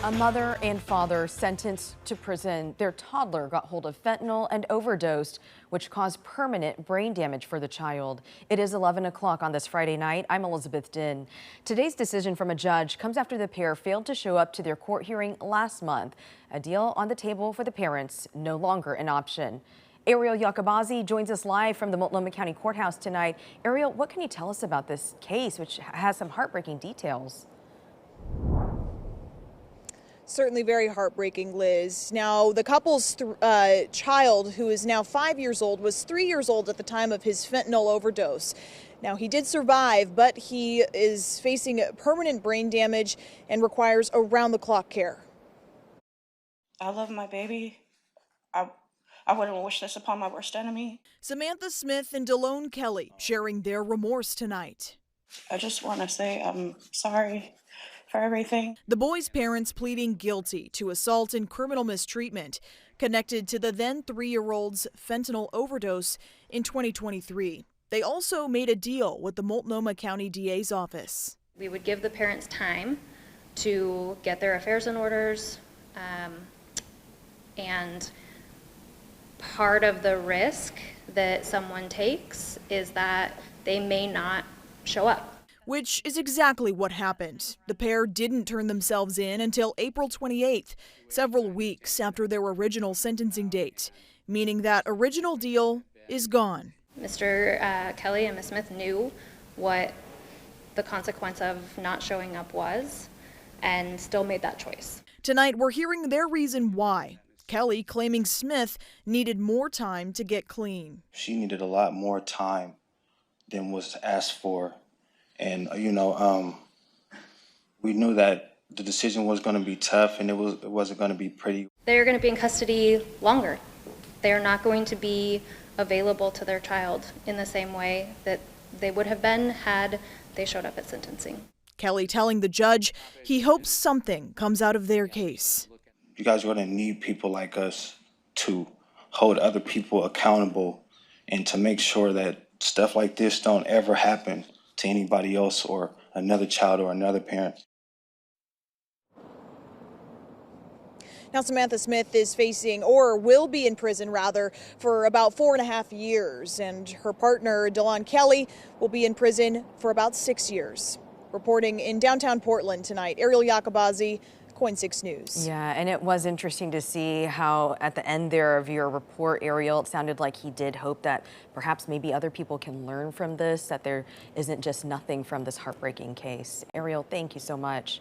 A mother and father sentenced to prison. Their toddler got hold of fentanyl and overdosed, which caused permanent brain damage for the child. It is 11 o'clock on this Friday night. I'm Elizabeth Din. Today's decision from a judge comes after the pair failed to show up to their court hearing last month. A deal on the table for the parents, no longer an option. Ariel Yakabazi joins us live from the Multnomah County Courthouse tonight. Ariel, what can you tell us about this case, which has some heartbreaking details? Certainly very heartbreaking, Liz. Now, the couple's child, who is now 5 years old, was 3 years old at the time of his fentanyl overdose. Now, he did survive, but he is facing permanent brain damage and requires around-the-clock care. I love my baby. I wouldn't wish this upon my worst enemy. Samantha Smith and Delone Kelly sharing their remorse tonight. I just want to say I'm sorry for everything. The boy's parents pleading guilty to assault and criminal mistreatment connected to the then 3-year-old's fentanyl overdose in 2023. They also made a deal with the Multnomah County DA's office. We would give the parents time to get their affairs in orders, and part of the risk that someone takes is that they may not show up. Which is exactly what happened. The pair didn't turn themselves in until April 28th, several weeks after their original sentencing date, meaning that original deal is gone. Mr. Kelly and Ms. Smith knew what the consequence of not showing up was and still made that choice. Tonight, we're hearing their reason why. Kelly claiming Smith needed more time to get clean. She needed a lot more time than was asked for. And, we knew that the decision was going to be tough and it wasn't going to be pretty. They're going to be in custody longer. They're not going to be available to their child in the same way that they would have been had they showed up at sentencing. Kelly telling the judge he hopes something comes out of their case. You guys are going to need people like us to hold other people accountable and to make sure that stuff like this don't ever happen to anybody else or another child or another parent. Now, Samantha Smith is facing, or will be in prison rather, for about 4.5 years, and her partner, Delone Kelly, will be in prison for about 6 years. Reporting in downtown Portland tonight, Ariel Yakabazi, KOIN 6 News. Yeah, and it was interesting to see how at the end there of your report, Ariel, it sounded like he did hope that perhaps maybe other people can learn from this, that there isn't just nothing from this heartbreaking case. Ariel, thank you so much.